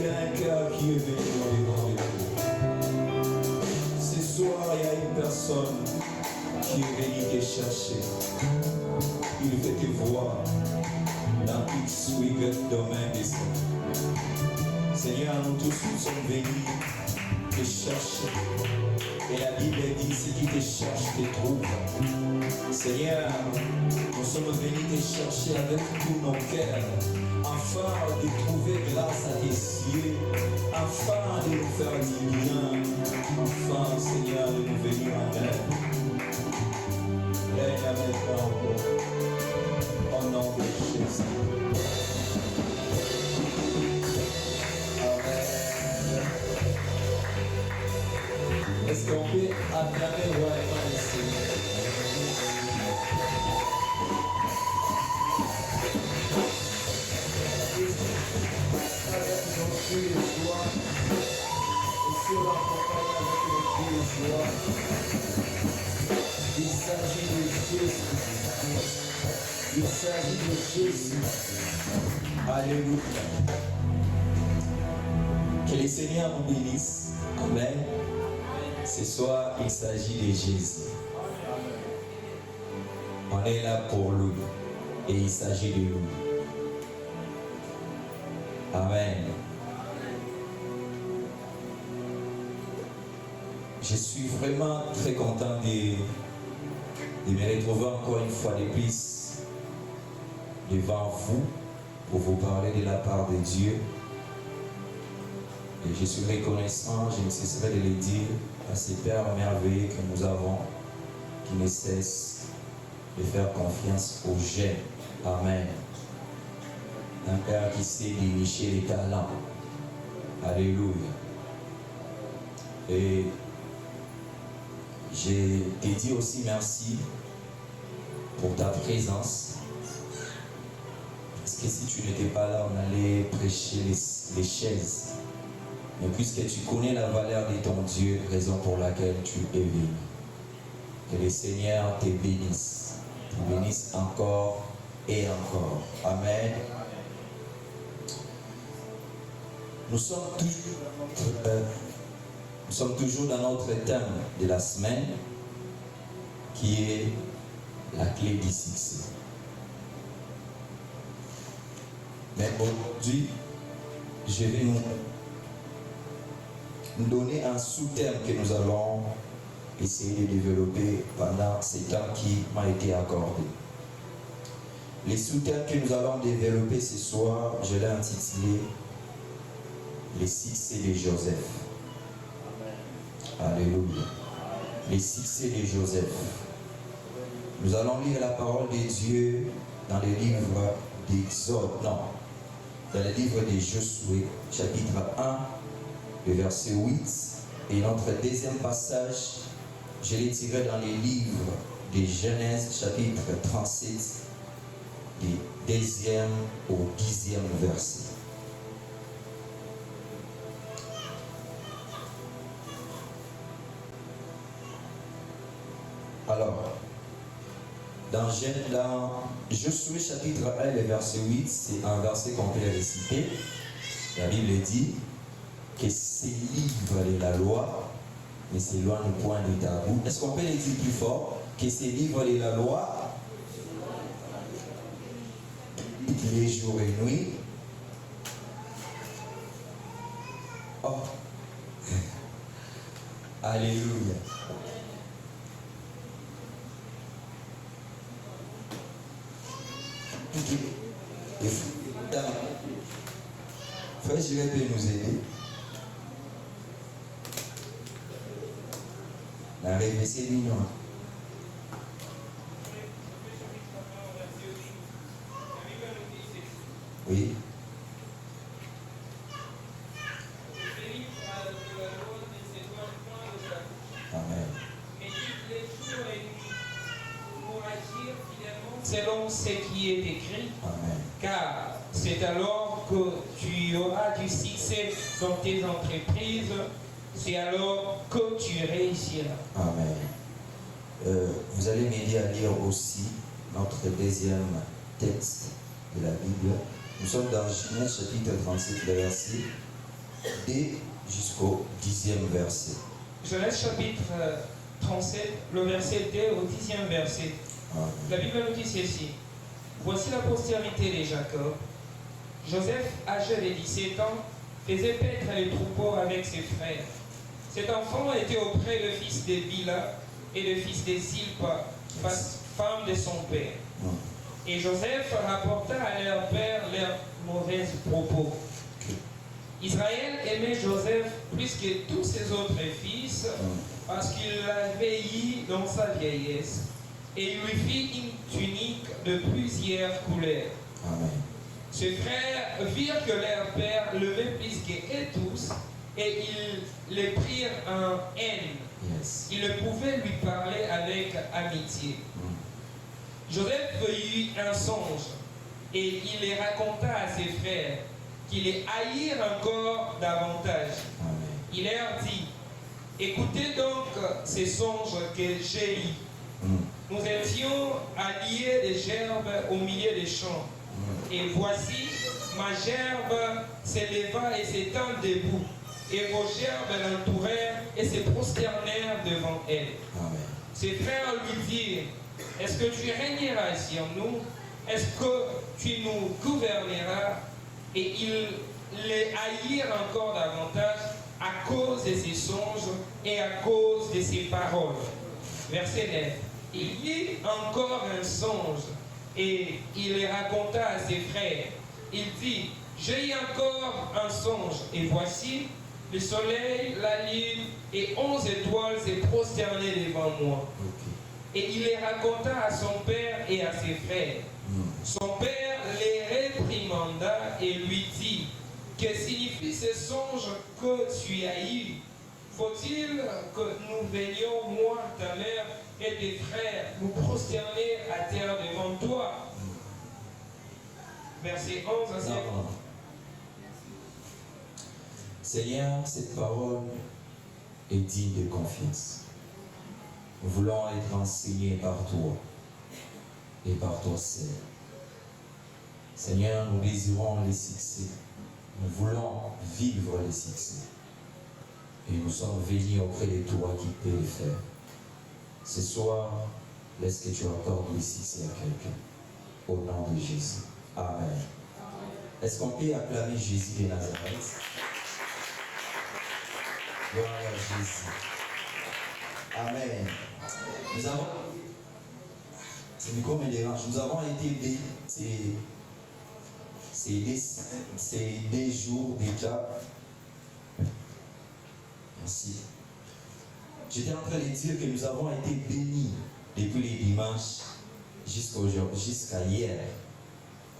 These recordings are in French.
a un cœur qui est venu devant Dieu. Ce soir, il y a une personne qui est venue te chercher. Il veut te voir dans X week domaine des Seigneur. Seigneur, nous tous nous sommes venus te chercher. Et la Bible dit, ce qui te cherche te trouve. Seigneur, nous sommes venus te chercher avec tous nos cœurs, afin de trouver grâce à tes yeux, afin de nous faire du bien, afin, Seigneur, de nous venir en aide. Règne avec toi encore, au nom de Jésus. Est-ce qu'on peut acclamer royalement le Seigneur? Avec nos cris de joie, et sur l'accompagne avec nos cris de joie, il s'agit de Jésus. Il s'agit de Jésus. Alléluia. Que le Seigneur nous bénisse. Amen. Ce soir, il s'agit de Jésus. On est là pour lui et il s'agit de lui. Amen. Je suis vraiment très content de me retrouver encore une fois de plus devant vous pour vous parler de la part de Dieu. Et je suis reconnaissant, je ne cesserai de le dire, à ces pères merveilleux que nous avons, qui ne cessent de faire confiance aux jeunes. Amen. Un père qui sait dénicher les talents. Alléluia. Et je te dis aussi merci pour ta présence. Parce que si tu n'étais pas là, on allait prêcher les chaises. Mais puisque tu connais la valeur de ton Dieu, raison pour laquelle tu es venu. Que le Seigneur te bénisse. Te bénisse encore et encore. Amen. Nous sommes toujours dans notre thème de la semaine, qui est la clé du succès. Mais aujourd'hui, je vais nous donner un sous-thème que nous allons essayer de développer pendant ces temps qui m'a été accordé. Les sous-thèmes que nous allons développer ce soir, je l'ai intitulé « Les succès de Joseph ». Alléluia. Les succès de Joseph. Nous allons lire la parole de Dieu dans le livre d'Exode, non, dans le livre de Josué, chapitre 1, le verset 8, et notre deuxième passage, je l'ai tiré dans les livres de Genèse, chapitre 37, du 2e au 10e verset. Alors, dans Josué chapitre 1, le verset 8, c'est un verset qu'on peut réciter. La Bible dit que ces livres de la loi ne s'éloignent point de ta bouche. Est-ce qu'on peut le dire plus fort? Que ces livres de la loi, les jours et nuits. Oh. Alléluia. Frère Jéré peut nous aider. La rêve, c'est mignon. Oui. Amen. Selon ce qui est écrit, Amen. car c'est alors que tu auras du succès dans tes entreprises, c'est alors que tu réussiras. Amen. Vous allez m'aider à lire aussi notre deuxième texte de la Bible. Nous sommes dans Genèse chapitre 37, verset 2 jusqu'au 10e verset. Genèse chapitre 37, le verset 2 au 10e verset. Amen. La Bible nous dit ceci. Voici la postérité de Jacob. Joseph, âgé de 17 ans, faisait paître les troupeaux avec ses frères. Cet enfant était auprès du fils de Bila et le fils de Zilpa, femme de son père. Et Joseph rapporta à leur père leurs mauvais propos. Israël aimait Joseph plus que tous ses autres fils parce qu'il l'avait eu dans sa vieillesse. Et il lui fit une tunique de plusieurs couleurs. Amen. Ses frères virent que leur père levait plus qu'eux tous et ils les prirent en haine. Yes. Ils ne pouvaient lui parler avec amitié. Joseph eut un songe et il les raconta à ses frères qui les haïrent encore davantage. Amen. Il leur dit, écoutez donc ces songes que j'ai eus. Nous étions alliés des gerbes au milieu des champs. Et voici, ma gerbe s'éleva et s'étend debout. Et vos gerbes l'entourèrent et se prosternèrent devant elle. Amen. Ses frères lui dirent, est-ce que tu régneras sur nous? Est-ce que tu nous gouverneras? Et ils les haïrent encore davantage à cause de ses songes et à cause de ses paroles. Verset 9. Il y eut encore un songe et il les raconta à ses frères. Il dit, j'ai eu encore un songe et voici, le soleil, la lune et 11 étoiles se prosternaient devant moi. Et il les raconta à son père et à ses frères. Son père les réprimanda et lui dit, que signifie ce songe que tu as eu? Faut-il que nous venions, moi, ta mère et tes frères, nous prosterner à terre devant toi? Verset 11 à 7. Seigneur, cette parole est digne de confiance. Nous voulons être enseignés par toi et par toi seul. Seigneur, nous désirons les succès. Nous voulons vivre les succès. Et nous sommes venus auprès de toi qui peut le faire. Ce soir, laisse que tu accordes le succès à quelqu'un. Au nom de Jésus. Amen. Est-ce qu'on peut acclamer Jésus de Nazareth? Gloire à Jésus. Amen. Nous avons... C'est micro me dérange. Nous avons été c'est des jours déjà. Merci. J'étais en train de dire que nous avons été bénis depuis les dimanches jusqu'à hier.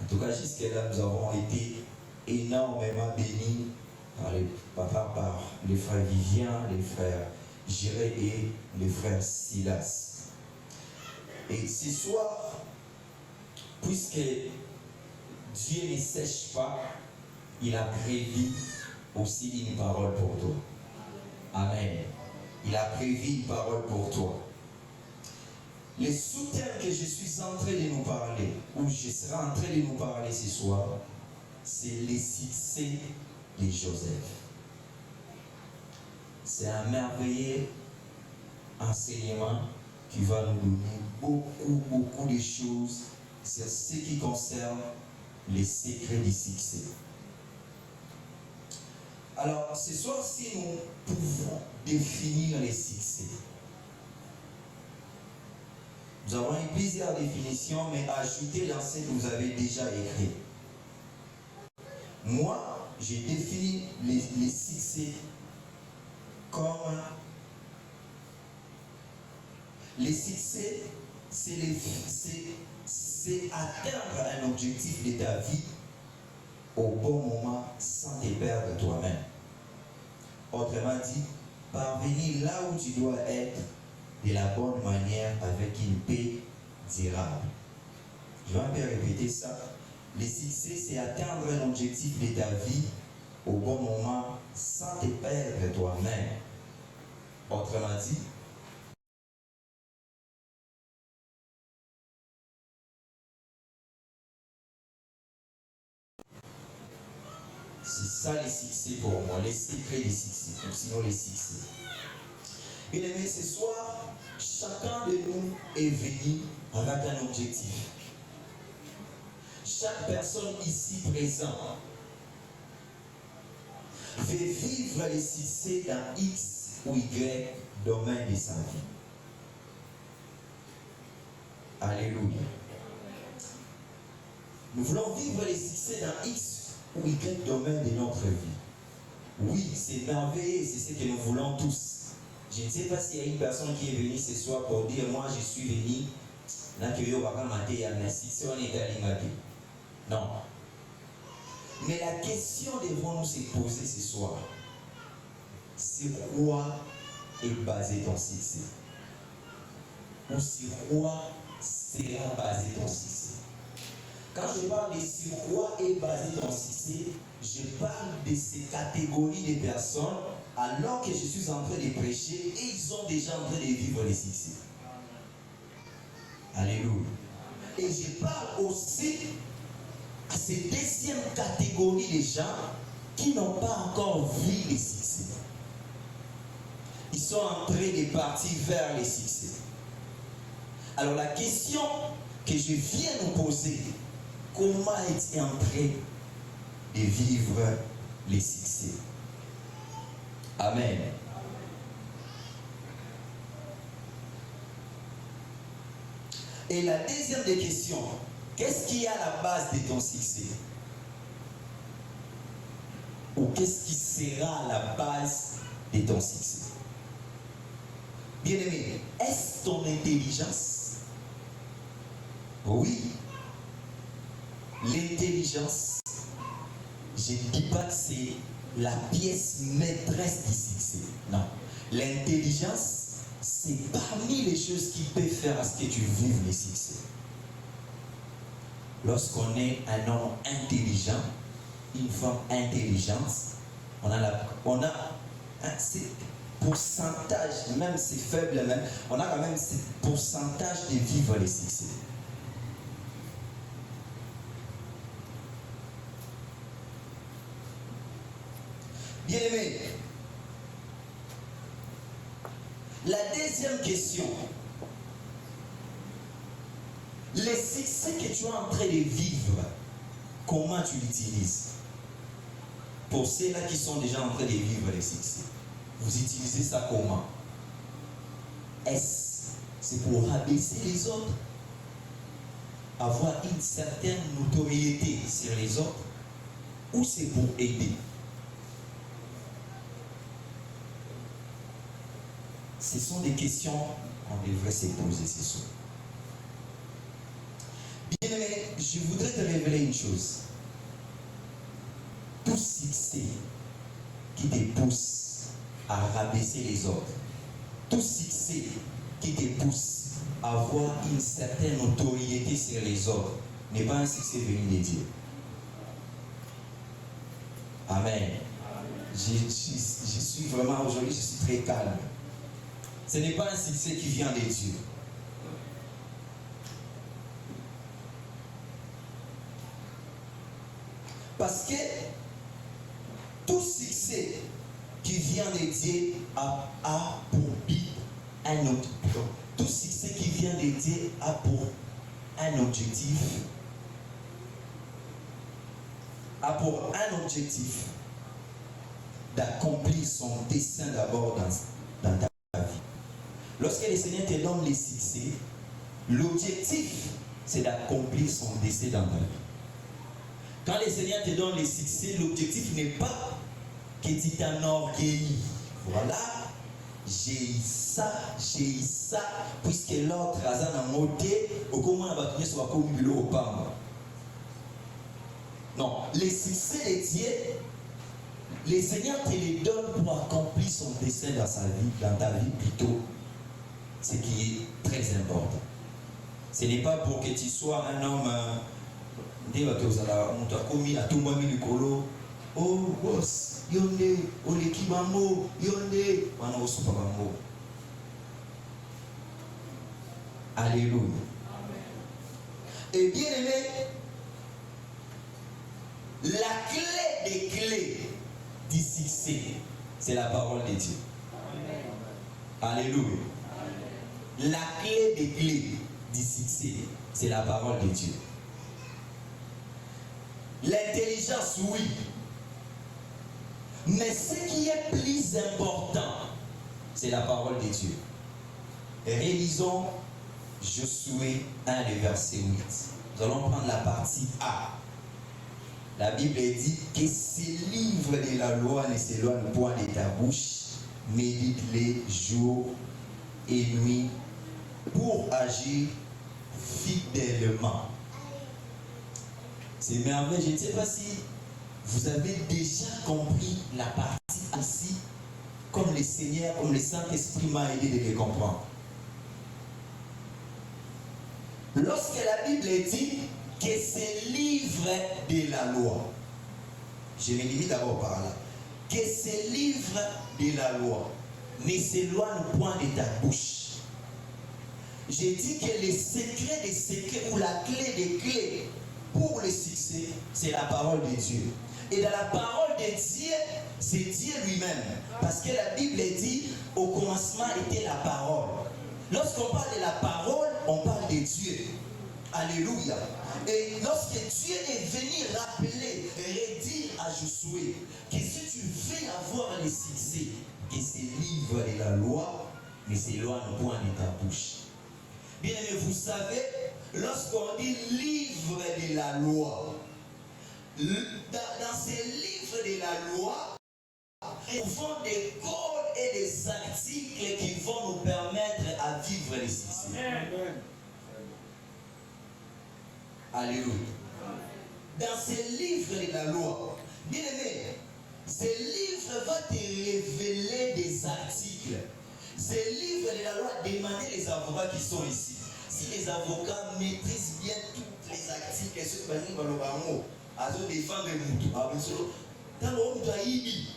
En tout cas, jusqu'à là, nous avons été énormément bénis par les frères Vivien, les frères Jiré et les frères Silas. Et ce soir, puisque Dieu ne sèche pas, il a prévu aussi une parole pour toi. Amen. Il a prévu une parole pour toi. Les sous-thèmes que je suis en train de nous parler, ou je serai en train de nous parler ce soir, c'est les succès de Joseph. C'est un merveilleux enseignement qui va nous donner beaucoup de choses sur ce qui concerne les secrets du succès. Alors, ce soir, si nous pouvons définir les succès, nous avons eu plusieurs définitions, mais ajoutez dans ce que vous avez déjà écrit. Moi, j'ai défini les succès comme les succès, c'est atteindre un objectif de ta vie au bon moment sans te perdre toi-même. Autrement dit, parvenir là où tu dois être de la bonne manière avec une paix durable. Je vais un peu répéter ça. Le succès, c'est atteindre un objectif de ta vie au bon moment sans te perdre toi-même. Autrement dit, ça les succès pour moi, les secrets des succès, ou sinon les succès. Bien aimé, ce soir, chacun de nous est venu avec un objectif. Chaque personne ici présente veut vivre les succès dans X ou Y domaine de sa vie. Alléluia. Nous voulons vivre les succès dans X ou Y domaine de notre vie. Oui, c'est merveilleux, c'est ce que nous voulons tous. Je ne sais pas s'il y a une personne qui est venue ce soir pour dire moi je suis venu. Non. Mais la question devant nous se poser ce soir, c'est quoi est basé ton succès? Ou sur quoi sera basé ton succès? Quand je parle de sur quoi est basé ton succès, je parle de ces catégories de personnes alors que je suis en train de prêcher et ils sont déjà en train de vivre les succès. Alléluia. Et je parle aussi à ces deuxième catégorie de gens qui n'ont pas encore vu les succès. Ils sont en train de partir vers les succès. Alors la question que je viens nous poser, comment es-tu en train de vivre les succès? Amen. Et la deuxième des questions, qu'est-ce qui est à la base de ton succès? Ou qu'est-ce qui sera à la base de ton succès? Bien-aimé, est-ce ton intelligence? Oui. L'intelligence, je ne dis pas que c'est la pièce maîtresse du succès. Non. L'intelligence, c'est parmi les choses qui peuvent faire à ce que tu vives le succès. Lorsqu'on est un homme intelligent, une femme intelligente, on a un pourcentage, même c'est faible, même, on a quand même ce pourcentage de vivre le succès. Bien aimé, la deuxième question, le succès que tu es en train de vivre, comment tu l'utilises? Pour ceux-là qui sont déjà en train de vivre les succès, vous utilisez ça comment? Est-ce c'est pour rabaisser les autres? Avoir une certaine notoriété sur les autres? Ou c'est pour aider? Ce sont des questions qu'on devrait se poser ce soir. Bien aimé, je voudrais te révéler une chose. Tout succès qui te pousse à rabaisser les autres, tout succès qui te pousse à avoir une certaine notoriété sur les autres, n'est pas un succès venu de Dieu. Amen. Je suis vraiment aujourd'hui, je suis très calme. Ce n'est pas un succès qui vient de Dieu. Parce que tout succès qui vient de Dieu a pour but un autre. Tout succès qui vient de Dieu a pour un objectif. A pour un objectif d'accomplir son dessein d'abord dans ta vie. Lorsque le Seigneur te donne les succès, l'objectif c'est d'accomplir son dessein dans ta vie. Quand le Seigneur te donne les succès, l'objectif n'est pas que tu t'enorgueillis. Voilà, j'ai eu ça, puisque l'autre a monté, au comment on va tenir sur un bureau au Pamba. Non, les succès de Dieu, le Seigneur te les donne pour accomplir son dessein dans sa vie, dans ta vie plutôt, ce qui est très important. Ce n'est pas pour que tu sois un homme. On t'a commis à tout moment le colo. Oh, boss, yonde, on l'équipe en mot, yonde, on a aussi pas en mot. Alléluia. Et bien aimé, la clé des clés du succès, c'est la parole de Dieu. Alléluia. La clé des clés du succès, c'est la parole de Dieu. L'intelligence, oui. Mais ce qui est plus important, c'est la parole de Dieu. Réalisons Josué 1, le verset 8. Nous allons prendre la partie A. La Bible dit que ce livre de la loi ne s'éloigne point de ta bouche, médite-les jour et nuit pour agir fidèlement. C'est merveilleux. Je ne sais pas si vous avez déjà compris la partie ici, comme le Seigneur, comme le Saint-Esprit m'a aidé de les comprendre. Lorsque la Bible dit que ce livre de la loi, je me limite d'abord par là, que ce livre de la loi ne s'éloigne point de ta bouche. J'ai dit que le secret des secrets ou la clé des clés pour le succès, c'est la parole de Dieu. Et dans la parole de Dieu, c'est Dieu lui-même. Parce que la Bible dit, au commencement était la parole. Lorsqu'on parle de la parole, on parle de Dieu. Alléluia. Et lorsque Dieu est venu rappeler, redire à Josué que si tu veux avoir le succès, que ce livre de la loi ne s'éloigne point de ta bouche. Bien aimé, vous savez, lorsqu'on dit livre de la loi, dans ces livres de la loi, ils font des codes et des articles qui vont nous permettre à vivre le succès. Amen. Alléluia. Dans ces livres de la loi, bien aimé, ces livres vont te révéler des articles. Ces livres de la loi, demandez les avocats qui sont ici. Si les avocats maîtrisent bien tous les articles, ceux qui vont nous à défendre le mouton, dans le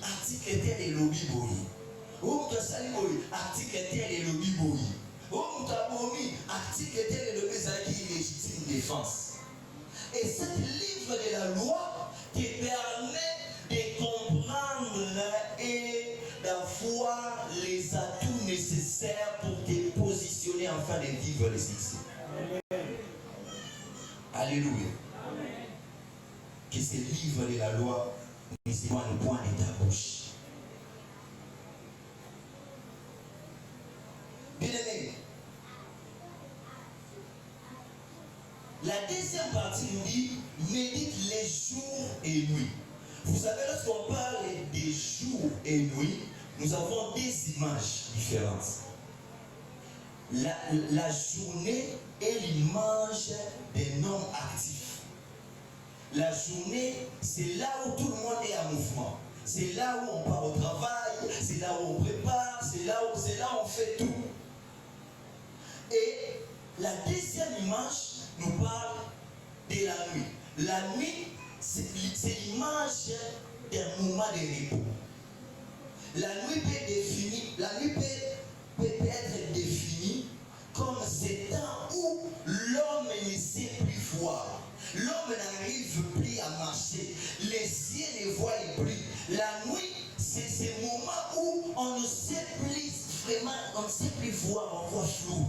article tel et lobby boy. Article tel et lobby boy. Article tel et lobby qui légitime défense. Et ce livre de la loi te permet de comprendre et d'avoir les atouts nécessaires pour te positionner afin de vivre le succès. Alléluia. Que ce livre de la loi ne s'éloigne point de ta bouche. Bien aimé, la deuxième partie nous dit médite les jours et nuits. Vous savez, lorsqu'on parle des jours et nuits, nous avons des images différentes. La journée est l'image d'un homme actif. La journée, c'est là où tout le monde est en mouvement. C'est là où on part au travail, c'est là où on prépare, c'est là où on fait tout. Et la deuxième image nous parle de la nuit. La nuit, c'est l'image d'un moment de repos. La nuit peut être définie comme ce temps où l'homme ne sait plus voir. L'homme n'arrive plus à marcher. Les cieux ne voient plus. La nuit, c'est ce moment où on ne sait plus vraiment, on ne sait plus voir, on voit flou.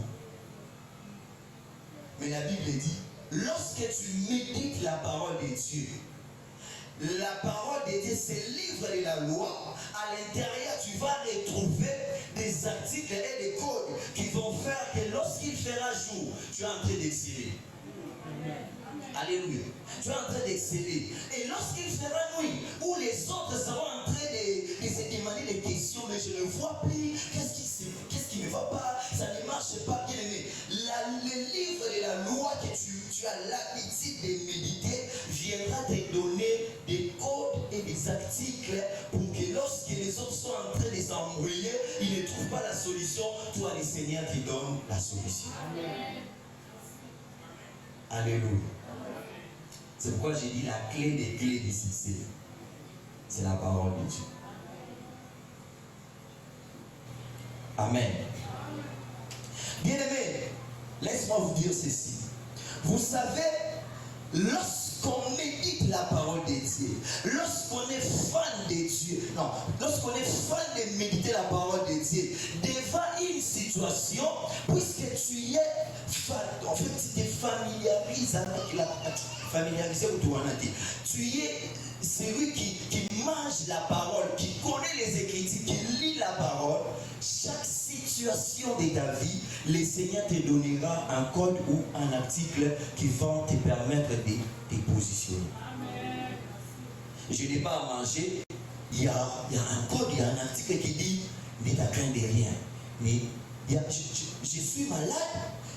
Mais la Bible dit, lorsque tu médites la parole de Dieu, la parole de Dieu, c'est le livre de la loi. À l'intérieur, tu vas retrouver des articles et des codes qui vont faire que lorsqu'il fera jour, tu es en train d'exceller. Alléluia. Tu es en train d'exceller. Et lorsqu'il fera nuit, où les autres seront en train de se demander des questions, mais je ne vois plus, qu'est-ce qui ne va pas, ça ne marche pas, bien aimé. Le livre de la loi que tu as l'habitude de méditer viendra te donner des codes et des articles pour que lorsque les autres sont en train de s'embrouiller, ils ne trouvent pas la solution. Toi, le Seigneur te donne la solution. Amen. Alléluia. C'est pourquoi j'ai dit la clé des clés du succès. C'est la parole de Dieu. Amen. Bien-aimés, laisse-moi vous dire ceci. Vous savez, lorsqu'on médite la parole de Dieu, lorsqu'on est fan de Dieu, non, lorsqu'on est fan de méditer la parole de Dieu, devant une situation, puisque tu es fan, en fait, tu t'es familiarisé avec la familiarisé ou tu es celui qui mange la parole, qui connaît les Écritures, qui lit la parole. Chaque situation de ta vie, le Seigneur te donnera un code ou un article qui va te permettre de te positionner. Je n'ai pas à manger, il y a un code, il y a un article qui dit ne t'attends de rien. Mais je suis malade,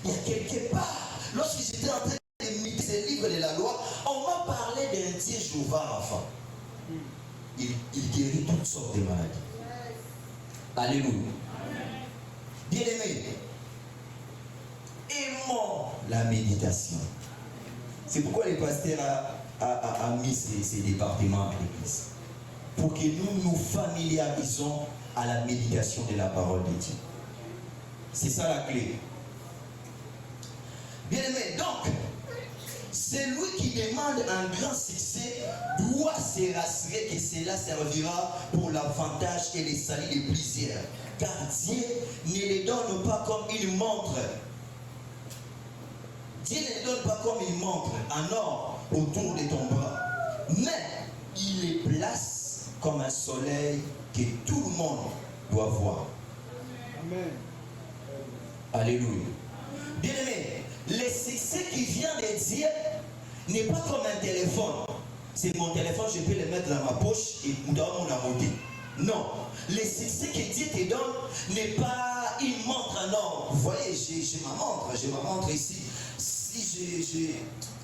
il y a quelque part, lorsque j'étais en train de méditer ce livre de la loi, on m'a parlé d'un Dieu Jéhovah Rapha. Il guérit toutes sortes de maladies. Alléluia. Bien-aimés, aimons la méditation. C'est pourquoi le pasteur a mis ces départements à l'église. Pour que nous nous familiarisons à la méditation de la parole de Dieu. C'est ça la clé. Bien-aimés, donc, celui qui demande un grand succès doit se rassurer que cela servira pour l'avantage et les salut de plusieurs. Car Dieu ne les donne pas comme une montre. Dieu ne les donne pas comme une montre en or autour de ton bras. Mais il les place comme un soleil que tout le monde doit voir. Amen. Alléluia. Bien-aimé, le succès qui vient de Dieu n'est pas comme un téléphone. C'est mon téléphone, je peux le mettre dans ma poche et dans mon amorti. Non, le succès que Dieu te donne n'est pas une montre en or. Vous voyez, j'ai ma montre ici.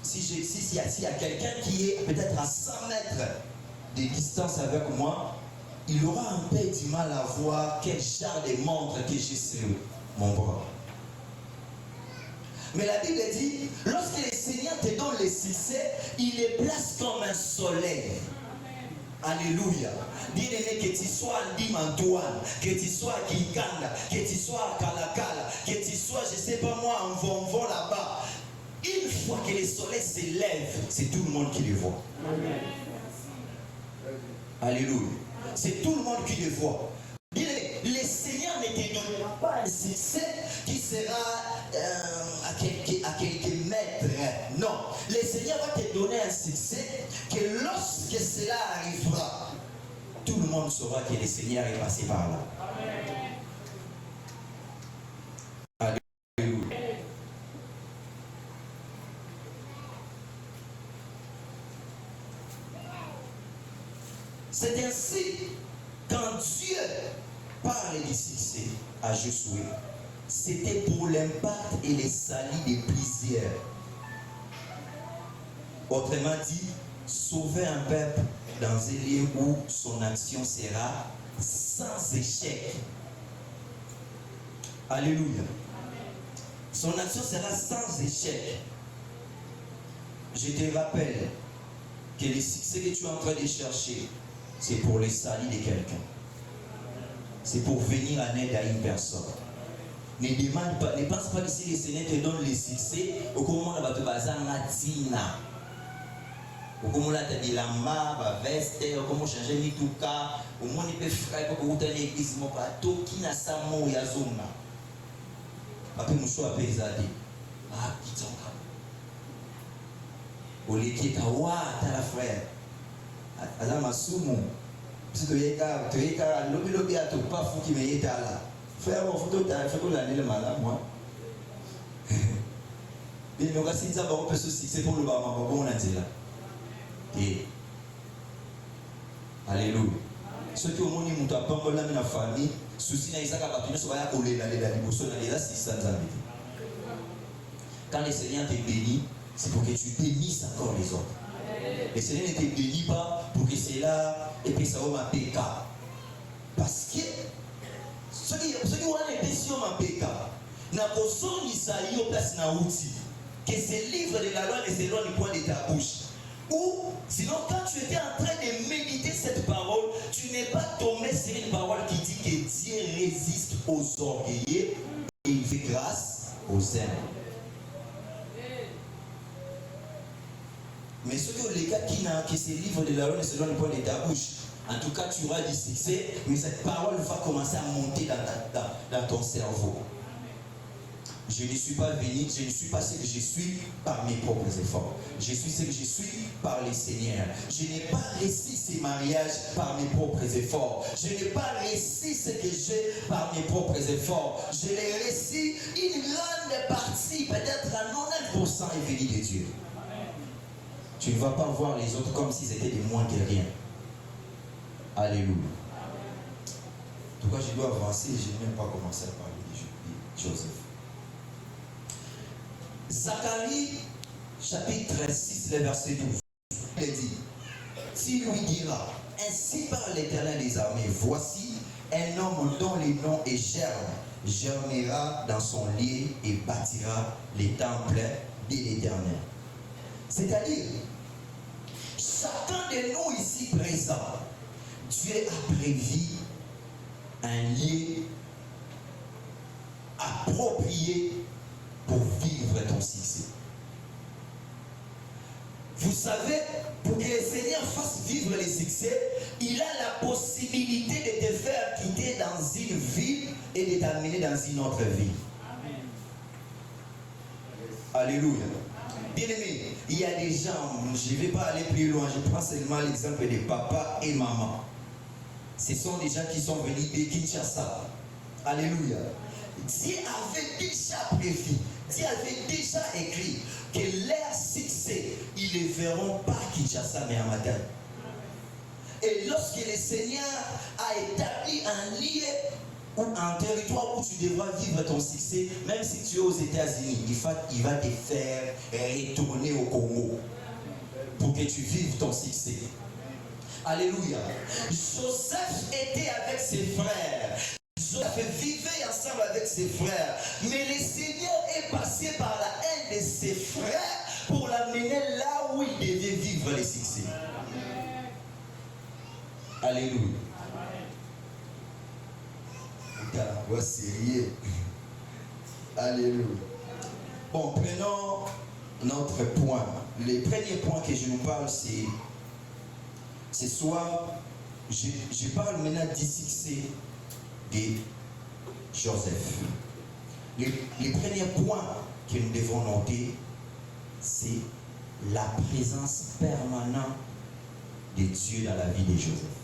S'il y a quelqu'un qui est peut-être à 100 mètres de distance avec moi, il aura un peu du mal à voir quel genre de montre que j'ai sur mon bras. Mais la Bible dit, lorsque le Seigneur te donne le succès, il les place comme un soleil. Alléluia. Bien-aimé, que tu sois à Dim-Antoine, que tu sois à Kinkanda, que tu sois à Kalakala, que tu sois, je ne sais pas moi, en Vonvon là-bas. Une fois que le soleil se lève, c'est tout le monde qui le voit. Amen. Alléluia. C'est tout le monde qui le voit. Bien-aimé, le Seigneur ne te donnera pas un succès qui sera à quelques mètres. Non. Le Seigneur va te donner un succès que lorsque cela arrivera, tout le monde saura que le Seigneur est passé par là. Amen. Alléluia. C'est ainsi, quand Dieu parle du succès à Josué, c'était pour l'impact et les salut de plusieurs. Autrement dit, sauver un peuple dans un lieu où son action sera sans échec. Alléluia. Son action sera sans échec. Je te rappelle que le succès que tu es en train de chercher, c'est pour le salut de quelqu'un. C'est pour venir en aide à une personne. Ne demande pas, ne pense pas que si le Seigneur te donne le succès, au moment où tu vas tina. Au moment où tu as dit lamba, ba veste, au moment où tu changer tout cas, au moment où tu peux faire pour que tu aies l'église, mon bateau qui n'a pas mot ya zona. Après mon choix pesade. Ah, qui t'en cas. Au lieu qui kawa ta la frère. Azama sumu. Si tu es là, lobby à tout pas fou qui me est là. Frère, mon photo, tu as fait l'année le malade, moi. Mais nous avons dit que peut c'est pour le bas, on a dit là. Et alléluia. Ceux qui ont mon nom, tu as pas mal dans la famille, souci n'a pas battu, ça va coller dans les boussons, dans les là, 600 ans. Quand le Seigneur te bénit, c'est pour que tu bénisses encore les autres. Le Seigneur ne te bénit pas pour que c'est là et puis ça va m'appeler. Parce que ceux qui ont un édition m'appeler, n'a pas besoin d'Isaïe au place na outil. Que ce livre de la loi ne s'éloigne point de ta bouche. Ou sinon, quand tu étais en train de méditer cette parole, tu n'es pas tombé sur une parole qui dit que Dieu résiste aux orgueilleux et il fait grâce aux humbles. Mais ceux qui ont les gars qui ce livre de la loi ne s'éloigne point de ta bouche, En tout cas, tu auras du succès, mais cette parole va commencer à monter dans ton cerveau. Je ne suis pas venu, je ne suis pas ce que je suis par mes propres efforts. Je suis ce que je suis par le Seigneur. Je n'ai pas réussi ces mariages par mes propres efforts. Je n'ai pas réussi ce que j'ai par mes propres efforts. Je l'ai réussi, une grande partie, peut-être à 90% est venue de Dieu. Tu ne vas pas voir les autres comme s'ils étaient des moins que rien. Alléluia. En tout cas, je dois avancer, je n'ai même pas commencé à parler de Joseph. Zacharie, chapitre 6, le verset 12. Il dit, tu lui diras, ainsi parle l'Éternel des armées, voici un homme dont le nom est germera dans son lit et bâtira les temples de l'Éternel. C'est-à-dire, chacun de nous ici présents, Dieu a prévu un lieu approprié pour vivre ton succès. Vous savez, pour que le Seigneur fasse vivre le succès, il a la possibilité de te faire quitter dans une ville et de t'amener dans une autre ville. Amen. Alléluia. Bien-aimé, il y a des gens, je ne vais pas aller plus loin, je prends seulement l'exemple de papa et maman. Ce sont des gens qui sont venus de Kinshasa. Alléluia. Dieu avait déjà prévu, Dieu avait déjà écrit que leur succès, ils ne le verront pas à Kinshasa, mais à Matane. Et lorsque le Seigneur a établi un lieu ou un territoire où tu devras vivre ton succès, même si tu es aux États-Unis, il va te faire retourner au Congo pour que tu vives ton succès. Alléluia. Joseph était avec ses frères. Joseph vivait ensemble avec ses frères. Mais le Seigneur est passé par la haine de ses frères pour l'amener là où il devait vivre le succès. Alléluia. Voix sérieux. Alléluia. Bon, prenons notre point. Le premier point que je nous parle, c'est ce soir, je parle maintenant du succès de Joseph. Le premier point que nous devons noter, c'est la présence permanente de Dieu dans la vie de Joseph.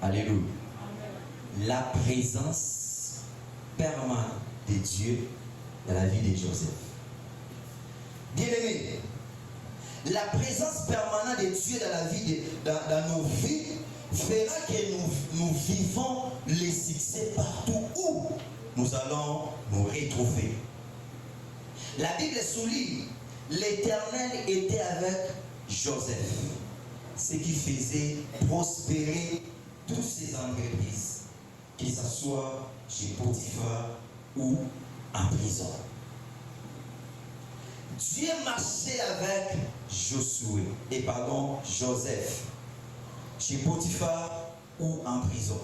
Alléluia. La présence permanente de Dieu dans la vie de Joseph. Bien-aimés, la présence permanente de Dieu dans la vie dans nos vies fera que nous vivons les succès partout où nous allons nous retrouver. La Bible souligne, l'Éternel était avec Joseph, ce qui faisait prospérer toutes ses entreprises, que ce soit chez Potiphar ou en prison. Dieu marchait avec Joseph, chez Potiphar ou en prison.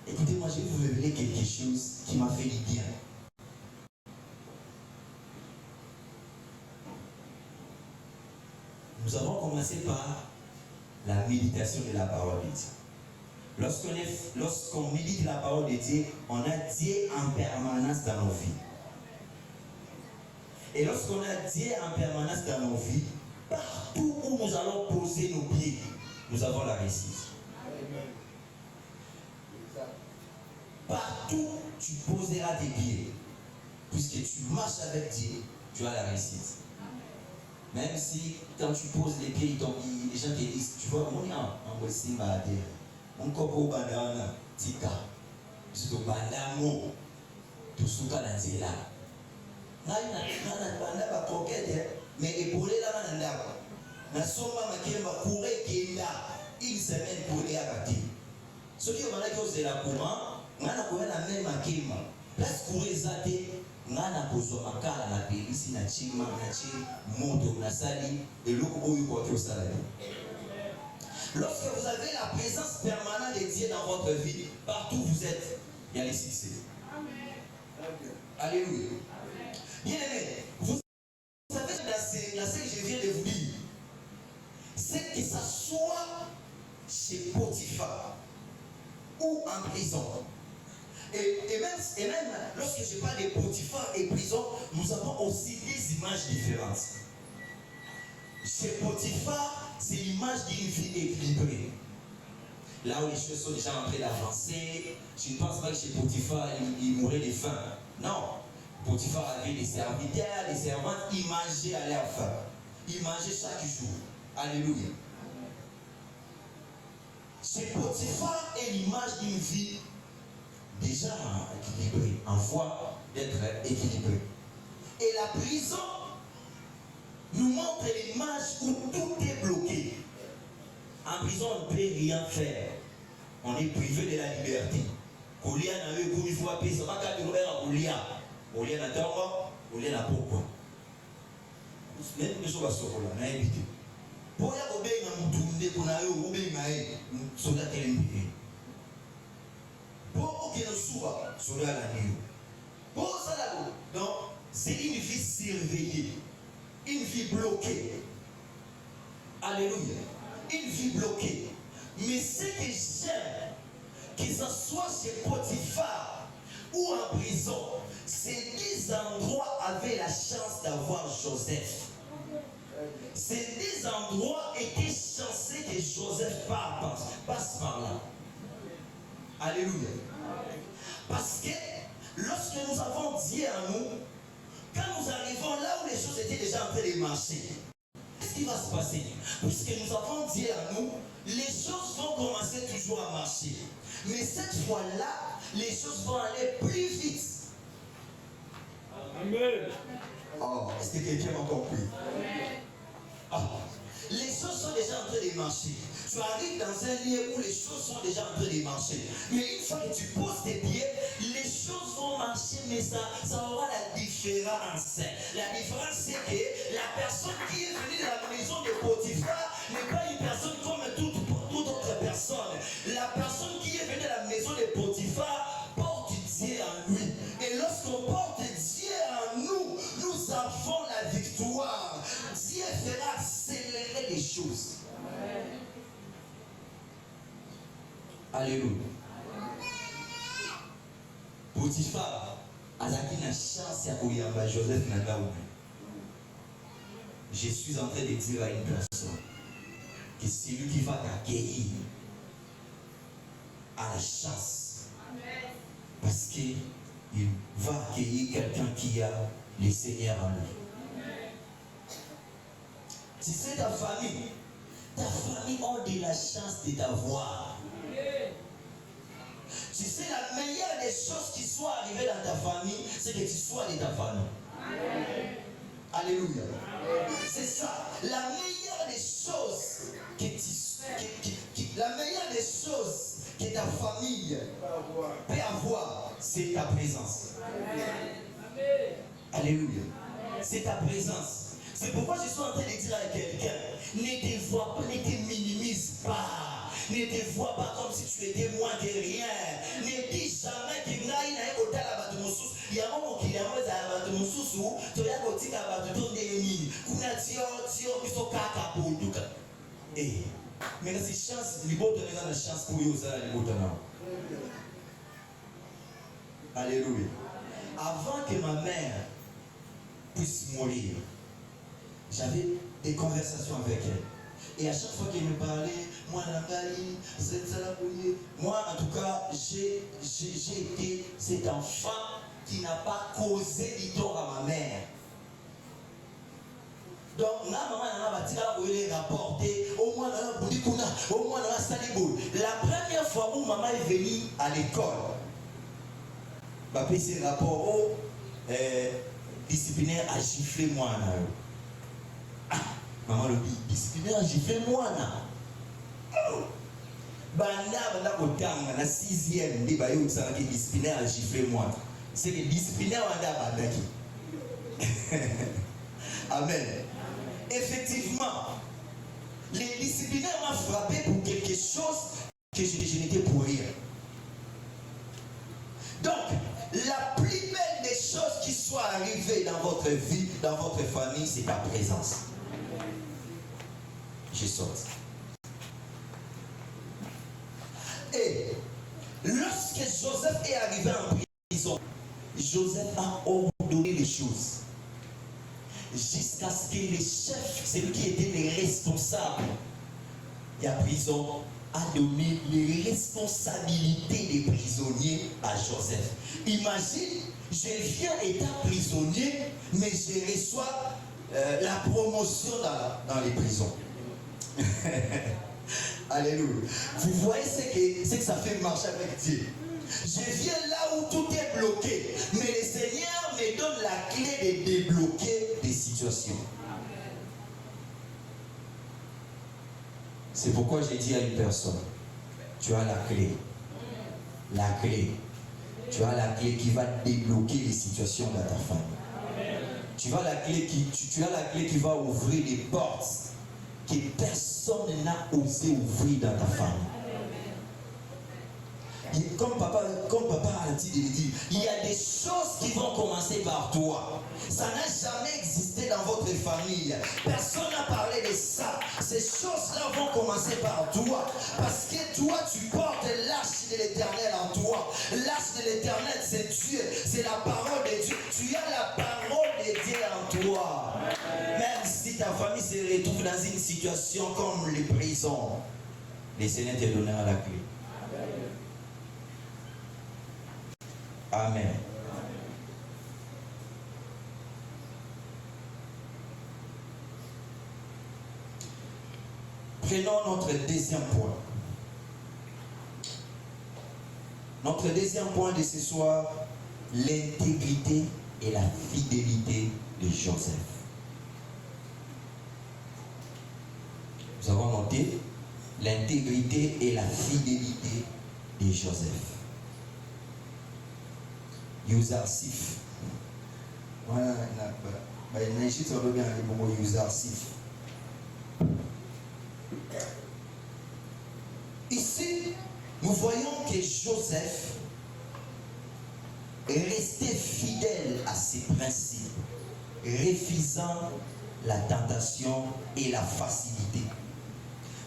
Écoutez-moi, je vais vous révéler quelque chose qui m'a fait du bien. Nous avons commencé par la méditation de la parole de Dieu. Lorsqu'on médite la parole de Dieu, on a Dieu en permanence dans nos vies. Et lorsqu'on a Dieu en permanence dans nos vies, partout où nous allons poser nos pieds, nous avons la réussite. Partout où tu poseras tes pieds, puisque tu marches avec Dieu, tu as la réussite. Même si quand tu poses les pieds, les gens te disent, tu vois, mon en voici ma terre. Mon copo bandana, tika. C'est au bandamo, tout ce qu'on a dit là. Nana coquette, mais épaulé là, nana. Na soma makemba kure kenda une semaine pour y attaquer. Ce qui est malade c'est la courant, nana koya la même makemba. Place kure zate, nana kozo makala na pelisi na chima na chi moto na sali et loko oyo kwa kyo salade. Lorsque vous avez la présence permanente de Dieu dans votre vie, partout où vous êtes, il y a les succès. Amen. Alléluia. Bien aimé, vous savez, dans ce que je viens de vous dire, Potiphar ou en prison. Et même lorsque je parle de Potiphar et prison, nous avons aussi des images différentes. Chez Potiphar, c'est l'image d'une vie équilibrée. Là où les choses sont déjà en train d'avancer, je ne pense pas que chez Potiphar, il mourait de faim. Non. Potiphar avait des serviteurs, des servantes, ils mangeaient à leur faim. Ils mangeaient chaque jour. Alléluia. Chez Potiphar est l'image d'une vie déjà équilibrée, en voie d'être équilibrée. Et la prison nous montre l'image où tout est bloqué. En prison, on ne peut rien faire. On est privé de la liberté. Kolia n'a eu comme il faut appeler ça. Kolia n'a pas Kolia n'a pourquoi. Même les choses sont là, on a invité. Pour y avoir bien un tourné qu'on a eu, ou bien un soldat qui est invité. Pour qu'il ne soit soldat la nuit. Pour ça là, donc, c'est une vie surveillée, une vie bloquée. Alléluia. Une vie bloquée. Mais ce que j'aime, que ce soit chez Potiphar ou en prison, ces 10 endroits avaient la chance d'avoir Joseph. Ces 10 endroits étaient chanceux que Joseph passe par là. Alléluia. Parce que lorsque nous avons Dieu en nous, quand nous arrivons là où les choses étaient déjà en train de marcher, qu'est-ce qui va se passer? Puisque nous avons Dieu en nous, les choses vont commencer toujours à marcher. Mais cette fois-là, les choses vont aller plus vite. Amen. Oh, est-ce que quelqu'un m'a compris? Oh, les choses sont déjà en train de marcher. Tu arrives dans un lieu où les choses sont déjà en train de marcher. Mais une fois que tu poses tes pieds, les choses vont marcher, mais ça aura la différence. La différence, c'est que la personne qui est venue de la maison de Potiphar n'est pas une personne comme toute autre personne. La personne qui est venue de la maison de Potiphar porte Dieu en lui. Et lorsqu'on porte Dieu en nous, nous avons la victoire. Dieu fera accélérer les choses. Alléluia. Potiphar azaki na chance ya koyamba Joseph na Daoud. Je suis en train de dire à une personne que celui qui va t'accueillir a la chance. Parce qu'il va accueillir quelqu'un qui a le Seigneur en lui. Tu sais, ta famille a de la chance de t'avoir. Tu sais, la meilleure des choses qui soient arrivées dans ta famille, c'est que tu sois de ta famille. Alléluia. C'est ça. La meilleure des choses que ta famille peut avoir, c'est ta présence. Alléluia. C'est ta présence. C'est pourquoi je suis en train de dire à quelqu'un, ne te vois pas, ne te minimise pas. Ne te vois pas comme si tu étais moins que rien. Ne dis jamais que ngai na ekota la batu mususu. Ya momo kili amweza la batu mususu. Toya kotika batu tonde nini. Kuna tio biso kaka ponduka. Eh. Mais c'est chance, liboto n'est pas la chance pour eux ça liboto na. Alléluia. Avant que ma mère puisse mourir, j'avais des conversations avec elle. Et à chaque fois qu'elle me parlait, moi, en tout cas, j'ai été cet enfant qui n'a pas causé du tort à ma mère. Donc, la première fois où maman est venue à l'école, c'est un rapport au disciplinaire a giflé moi. Maman le dit, disciplinaire a giflé moi. Banda kotanga na 6e ndi bayo tsaki disciplinaire a giflé moi. C'est le disciplinaire wanda bandaki. Amen. Effectivement, les disciplinaires m'ont frappé pour quelque chose que je n'étais pour rien. Donc, la plus belle des choses qui soient arrivées dans votre vie, dans votre famille, c'est ta présence. Je saute. Et lorsque Joseph est arrivé en prison, Joseph a ordonné les choses. Jusqu'à ce que les chefs, celui qui était les responsables de la prison, a donné les responsabilités des prisonniers à Joseph. Imagine, je viens étant prisonnier, mais je reçois la promotion dans les prisons. Alléluia. Vous voyez ce que ça fait marcher avec Dieu. Je viens là où tout est bloqué, mais le Seigneur me donne la clé de débloquer des situations. C'est pourquoi j'ai dit à une personne, tu as la clé. La clé. Tu as la clé qui va débloquer les situations dans ta famille. Tu as la clé qui va ouvrir les portes que personne n'a osé ouvrir dans ta famille. Et comme papa a dit de le dire, il y a des choses qui vont commencer par toi. Ça n'a jamais existé dans votre famille. Personne n'a parlé de ça. Ces choses-là vont commencer par toi. Parce que toi, tu portes l'arche de l'Éternel en toi. L'arche de l'Éternel, c'est Dieu. C'est la parole de Dieu. Tu as la parole de Dieu en toi. Même si ta famille se retrouve dans une situation comme les prisons, le Seigneur te donnera la clé. Amen. Prenons notre deuxième point. Notre deuxième point de ce soir, l'intégrité et la fidélité de Joseph. Nous avons noté l'intégrité et la fidélité de Joseph. Yuzarsif. Voilà, ici, nous voyons que Joseph est resté fidèle à ses principes, refusant la tentation et la facilité,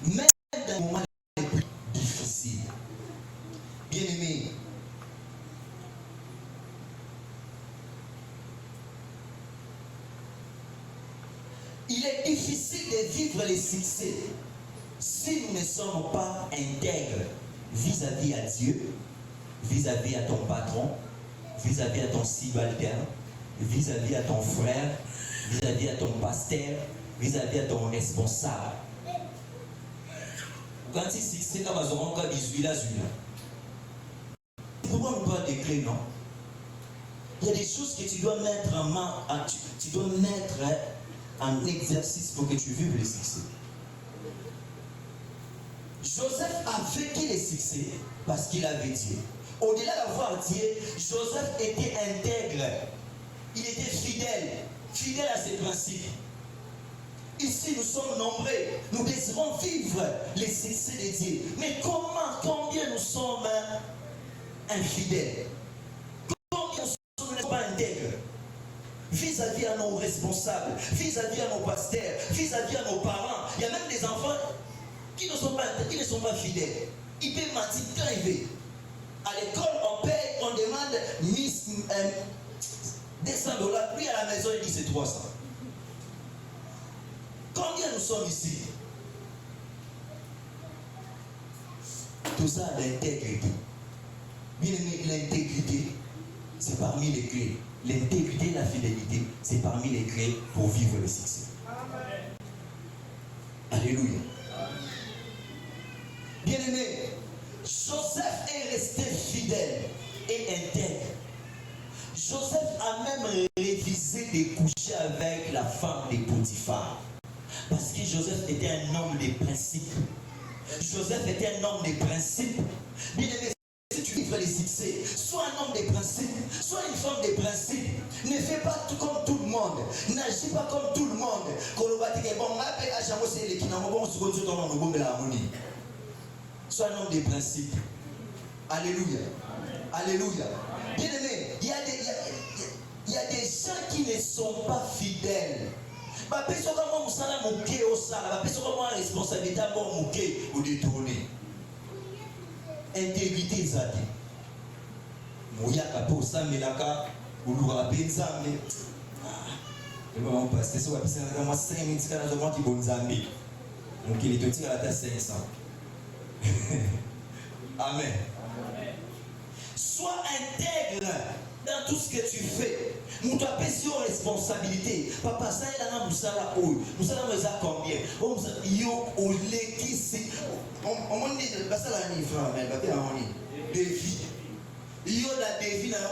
même dans les moments les plus difficiles. Bien-aimés, il est difficile de vivre les succès si nous ne sommes pas intègres vis-à-vis à Dieu, vis-à-vis à ton patron, vis-à-vis à ton subalterne, vis-à-vis à ton frère, vis-à-vis à ton pasteur, vis-à-vis à ton responsable. Quand il succès, quand on a 18 là, pourquoi on parle des clés, non? Il y a des choses que tu dois mettre en main, tu dois mettre en exercice pour que tu vives le succès. Joseph a vécu le succès parce qu'il avait Dieu. Au-delà d'avoir Dieu, Joseph était intègre. Il était fidèle à ses principes. Ici, nous sommes nombreux. Nous désirons vivre les succès de Dieu. Mais combien nous sommes infidèles? Combien nous ne sommes pas intègres vis-à-vis à nos responsables, vis-à-vis à nos pasteurs, vis-à-vis à nos parents? Il y a même des enfants qui ne sont pas fidèles. Ils peuvent mentir quand ils veulent. À l'école, on paye, on demande 200 $. Lui, à la maison, il dit c'est 300. Combien nous sommes ici? Tout ça, l'intégrité. Bien aimé, l'intégrité, c'est parmi les clés. L'intégrité et la fidélité, c'est parmi les clés pour vivre le succès. Amen. Alléluia. Bien-aimé, Joseph est resté fidèle et intègre. Joseph a même refusé de coucher avec la femme de Potiphar. Parce que Joseph était un homme de principe. Joseph était un homme de principe. Bien-aimé, si tu vivres les succès, sois un homme de principe, sois une femme de principe. Ne fais pas tout comme tout le monde. N'agis pas comme tout le monde. Sois un homme de principe. Alléluia. Alléluia. Bien-aimé, il y a des gens qui ne sont pas fidèles. intégrité zate. Moyaka pour ça, melaka, ou l'oura benzame. Le moment passe, c'est ça, c'est moi 5 minutes, c'est quand moi qui bon zambi. Donc il est aussi à la tasse 500. Amen. Sois intègre dans tout ce que tu fais. Nous t'avons sur responsabilité. Papa, ça est là, nous allons où? Nous allons faire combien? On l'équipe, on m'a dit, ça là, ni franc, mais pas on dit, défi. Il y a des défis dans le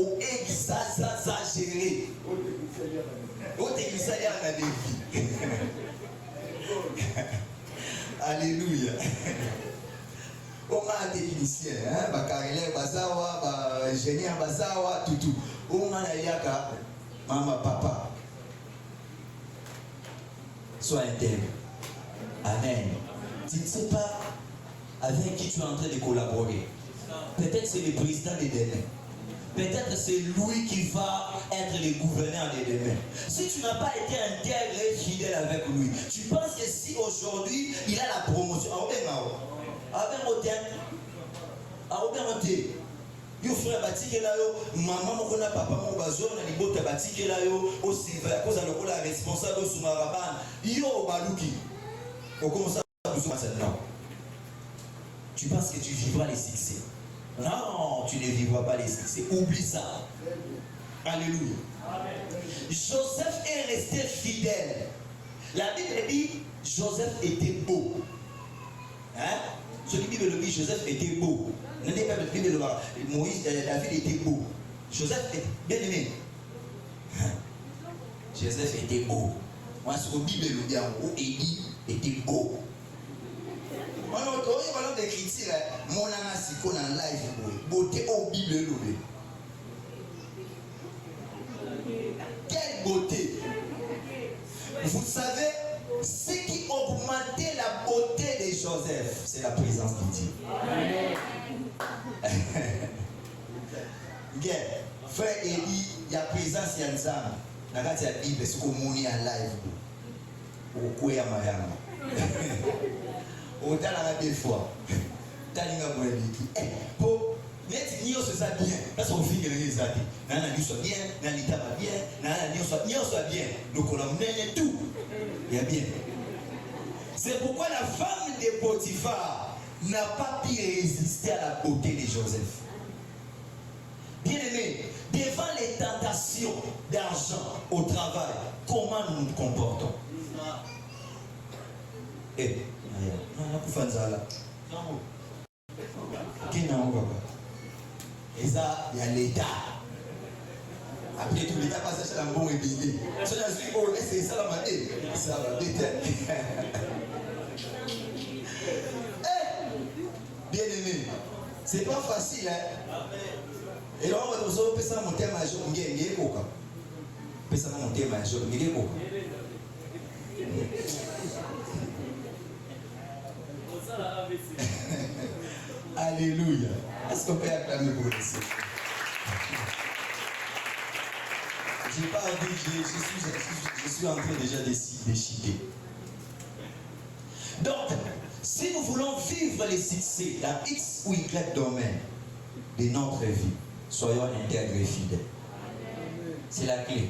monde, exagéré. Au technicien, il y a des défis. Alléluia. On a un technicien, carrière, ingénieur, tout. On a un maman, papa. Sois intègre. Amen. Tu ne sais pas avec qui tu es en train de collaborer. Peut-être c'est le président des demain. Peut-être c'est lui qui va être le gouverneur des demain. Si tu n'as pas été intègre et fidèle avec lui, tu penses que si aujourd'hui il a la promotion, yo frère batike la yo maman moko na papa moko bazona libota batike la yo aussi va cause lokola responsable sous marabana yo baluki au commence à besoin maintenant. Tu penses que tu vivras les succès? Non, tu ne vivras pas les succès. Oublie ça. Alléluia. Amen. Joseph est resté fidèle. La Bible dit Joseph était beau. Hein? Ce qui Bible le dit, Joseph était beau. Ne dit pas le Bible de Moïse, David était beau. Joseph est bien aimé. Joseph était beau. Moi, ce que la Bible le dit, Élie était beau. On a parlé de critiques, mon ananas qu'on a live, beauté au Bible. Quelle beauté! Vous savez, ce qui augmentait la beauté de Joseph, c'est la présence de Dieu. Bien, frère Élie, il y a présence de Dieu. Dans la Bible, c'est comme on est en live. Au Kouya Mayama. Autant la des fois. Talinga Boeliki. Pour net ni se ça bien. Parce qu'on fait que les athées. Nana ni soit bien, nana ni taba bien, nana ni soit bien. Donc on a mené tout. Il y a bien. C'est pourquoi la femme de Potiphar n'a pas pu résister à la beauté de Joseph. Bien aimé, devant les tentations d'argent au travail, comment nous nous comportons? Eh, et ça, il y a l'État. Après tout, l'État passe à la bonne ébillée. C'est ça la manière. Ça va l'État. Bien aimé, c'est pas facile. Hein? Et là, on va faire ça monter à major. On va ça monter à major. Alléluia. Est-ce qu'on peut acclamer pour ici? Je n'ai pas envie, je suis en train déjà de chiquer. Donc, si nous voulons vivre les succès dans X ou Y domaine de notre vie, soyons intègres et fidèles. C'est la clé.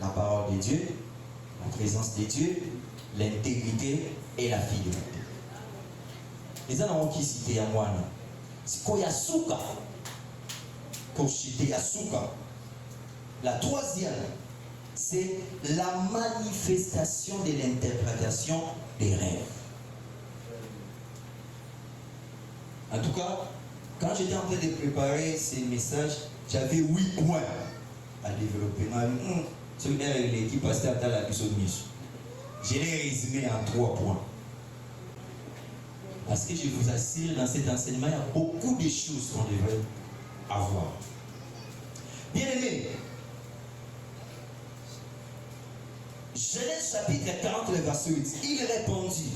La parole de Dieu, la présence de Dieu, l'intégrité et la fidélité. Les gens qui citent à moi, c'est quoi Yasuka? Pour citer Yasuka. La troisième, c'est la manifestation de l'interprétation des rêves. En tout cas, quand j'étais en train de préparer ces messages, j'avais 8 points à développer. C'est l'équipe pasteur à la mission. Je l'ai résumé en 3 points. Parce que je vous assure, dans cet enseignement, il y a beaucoup de choses qu'on devrait avoir. Bien aimé, Genèse chapitre 40, le verset 8, il répondit,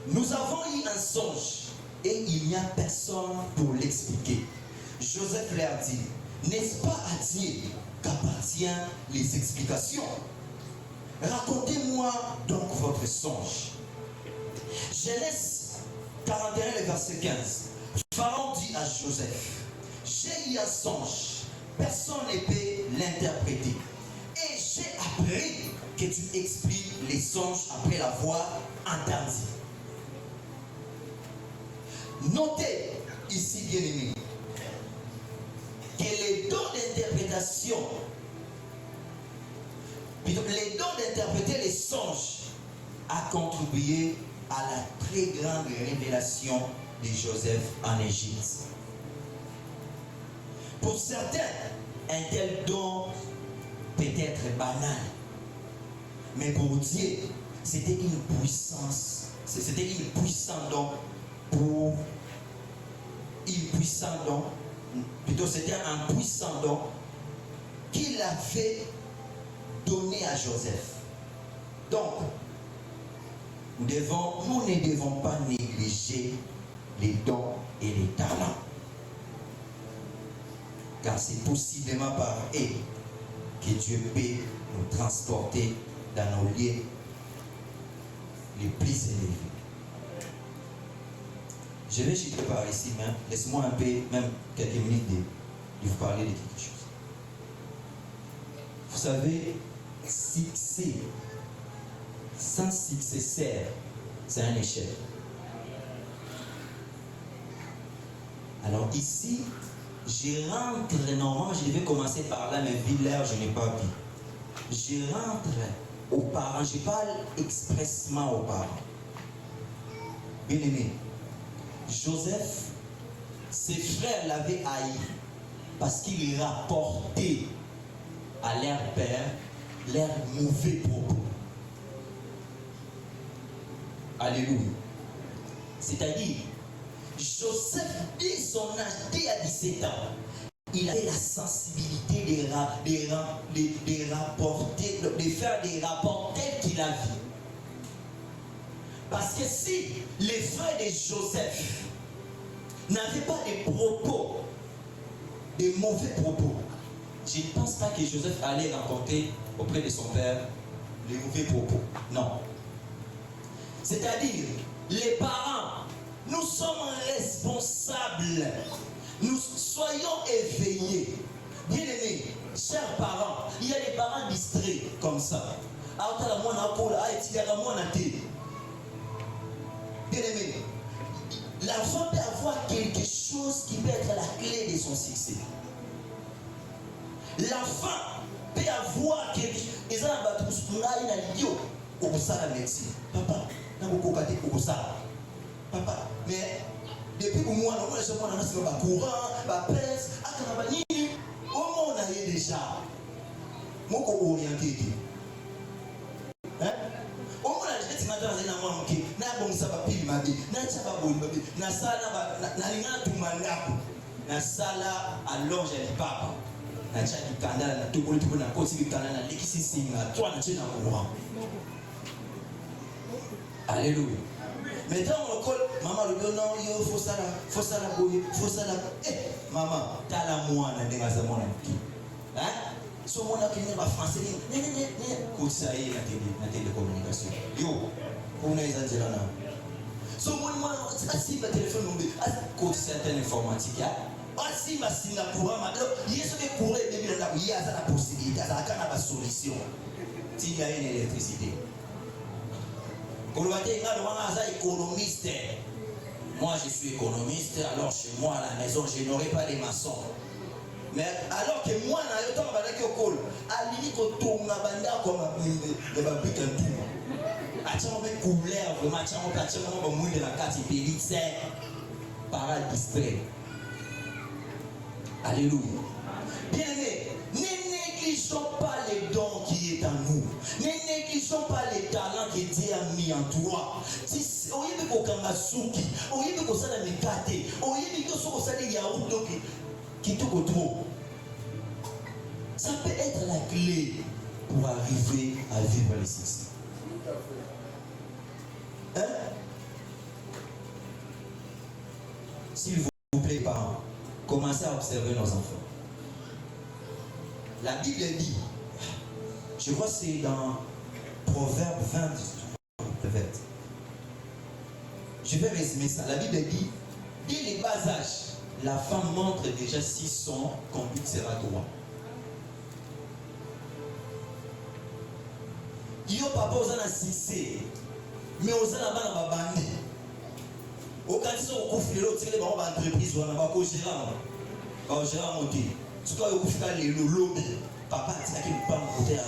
nous avons eu un songe et il n'y a personne pour l'expliquer. Joseph leur dit, n'est-ce pas à Dieu qu'appartiennent les explications? Racontez-moi donc votre songe. Genèse 41, le verset 15. Pharaon dit à Joseph, j'ai eu un songe, personne ne peut l'interpréter. Et j'ai appris que tu expliques les songes après l'avoir entendu. Notez ici, bien aimé, que les dons d'interprétation, les dons d'interpréter les songes a contribué à la très grande révélation de Joseph en Égypte. Pour certains, un tel don peut être banal, mais pour Dieu, c'était une puissance, c'était une puissante don pour une puissante don, plutôt c'était un puissant don qu'il avait donné à Joseph. Donc, nous ne devons pas négliger les dons et les talents, car c'est possiblement par eux que Dieu peut nous transporter dans nos lieux les plus élevés. Je vais juste par ici, même. Laisse-moi un peu, même quelques minutes de vous parler de quelque chose. Vous savez, succès sans successeur, c'est un échec. Alors ici, je rentre, normalement je devais commencer par là, mais vu l'heure, je n'ai pas vu. Je rentre aux parents, je parle expressement aux parents. Bien aimé, Joseph, ses frères l'avaient haï parce qu'il rapportait à leur père leurs mauvais propos. Alléluia. C'est-à-dire, Joseph, dès son âge, dès à 17 ans, il avait la sensibilité de rapporter, de faire des rapports tels qu'il a vu. Parce que si les frères de Joseph n'avaient pas de propos, de mauvais propos, je ne pense pas que Joseph allait raconter auprès de son père les mauvais propos. Non. C'est-à-dire, les parents, nous sommes responsables. Nous soyons éveillés. Bien aimés, chers parents, il y a des parents distraits comme ça. Bien aimé, l'enfant peut avoir quelque chose qui peut être la clé de son succès. L'enfant peut avoir quelque chose. Papa, mais depuis que moi, je suis courant, ma presse, on a déjà. Moi, je suis orienté. Hein? On a dit que alléluia. Maintenant on colle, maman le dit non, il faut ça, eh, maman, t'as la moine, hein? Ce monde qui n'est pas français, écoute ça, il y a la télécommunication. Yo, on est les là. Ce monde, moi, si ma téléphone, écoute certaines informatiques, si ma Singapour, il y a ce que pourrait il y a la possibilité, il y a la solution. S'il y a une électricité. Économiste. Moi je suis économiste, alors chez moi à la maison je n'aurai pas les maçons. Mais alors que moi na yo tanga balaki okolo alini kotonga banda comme de babik un tout. Atchamo be couleur vraiment atchamo ba mwinde na kati pelitse para distrait. Alléluia. Bien aimé, ne négligeons pas les dons qui est en nous. Ne négligeons pas les talents que Dieu a mis en toi. Oyebi kokanga suki, oyebi kosala mikate, oyebi kosala yaourt kitoko trop. Ça peut être la clé pour arriver à vivre les succès. Hein? S'il vous plaît, parents, commencez à observer nos enfants. La Bible dit, je crois que c'est dans Proverbe 20, Je vais résumer ça. La Bible dit, dès les bas âges, la femme montre déjà si son conduite sera droit. Yo papa aux a succès, mais aux a là-bas dans ma bande. Au cas où on couvre l'autre, c'est les parents d'entreprise, on a pas qu'au gérant. Au gérant monté. Tu dois couvrir les lobes. Papa, tu as qui nous parle côté à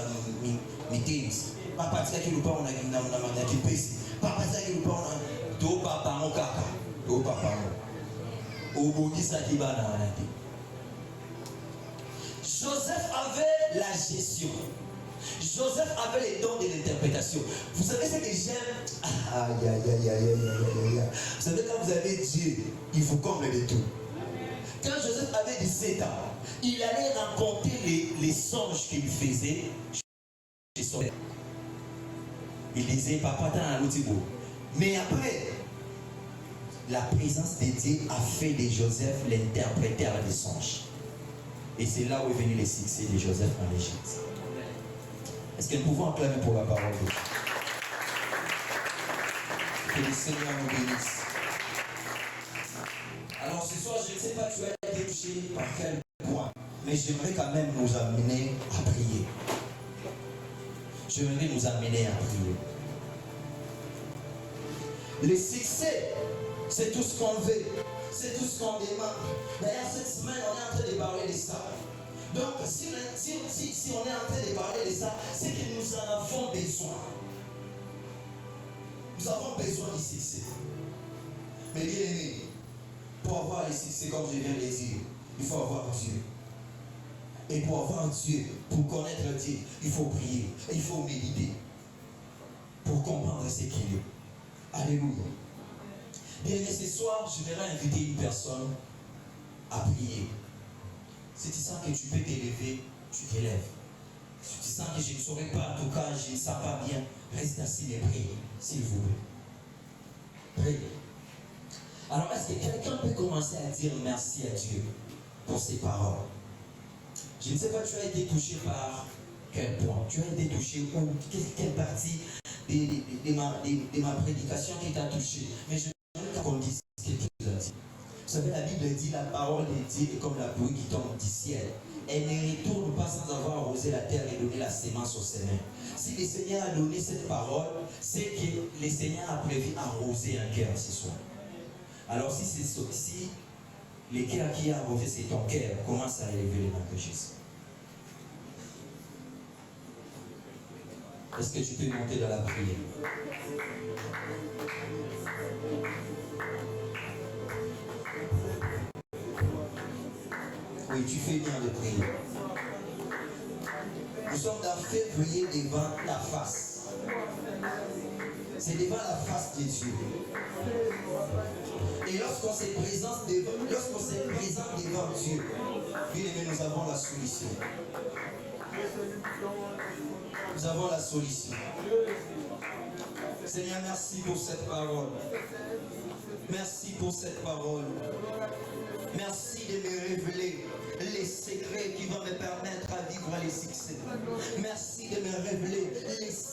meetings. Papa, tu as qui nous parle on a qui pèse. Papa, tu as qui nous parle on a tout papa mon caca. Tout papa mon. Au bout de ça qui va dans la vie. Joseph avait la gestion. Joseph avait les dons de l'interprétation. Vous savez ce que j'aime? Aïe, aïe, aïe, aïe, aïe, aïe, aïe. Vous savez, quand vous avez Dieu, il vous comble de tout. Quand Joseph avait 17 ans, il allait raconter les songes qu'il faisait chez son père. Il disait, papa, t'as un outil beau. Mais après, la présence de Dieu a fait de Joseph l'interpréteur des songes. Et c'est là où est venu le succès de Joseph en Égypte. Est-ce que nous pouvons acclamer pour la parole de Dieu? Que le Seigneur nous bénisse. Alors ce soir, je ne sais pas tu as été touché par quel point, mais j'aimerais quand même nous amener à prier. J'aimerais nous amener à prier. Le succès, c'est tout ce qu'on veut, c'est tout ce qu'on demande. D'ailleurs, cette semaine, on est en train de parler de ça. Donc, si on est en train de parler de ça, c'est que nous en avons besoin. Nous avons besoin du succès. Mais bien aimé, pour avoir le succès, comme je viens de le dire, il faut avoir Dieu. Et pour avoir Dieu, pour connaître Dieu, il faut prier, il faut méditer. Pour comprendre ce qu'il est. Alléluia. Bien aimé, ce soir, je vais inviter une personne à prier. Si tu sens que tu peux t'élever, tu t'élèves. Si tu sens que je ne saurais pas, en tout cas, je ne sens pas bien, reste assis et prie, s'il vous plaît. Priez. Alors, est-ce que quelqu'un peut commencer à dire merci à Dieu pour ses paroles? Je ne sais pas, tu as été touché par quel point? Tu as été touché ou quelle partie de ma prédication qui t'a touché? Mais je veux qu'on dise ce que Dieu a dit. Vous savez, la Bible dit la parole de Dieu est comme la pluie qui tombe du ciel. Elle ne retourne pas sans avoir arrosé la terre et donné la sémence au semeur. Si le Seigneur a donné cette parole, c'est que le Seigneur a prévu arroser un cœur ce soir. Alors si le cœur qui a arrosé c'est ton cœur, commence à élever les mains de Jésus. Est-ce que tu peux monter dans la prière? Oui, tu fais bien de prier. Nous sommes dans février devant la face. C'est devant la face de Dieu. Et lorsqu'on se présente devant Dieu, bien aimé, nous avons la solution. Nous avons la solution. Seigneur, merci pour cette parole. Merci pour cette parole. Merci de me révéler les secrets qui vont me permettre à vivre les succès. Merci de me révéler les secrets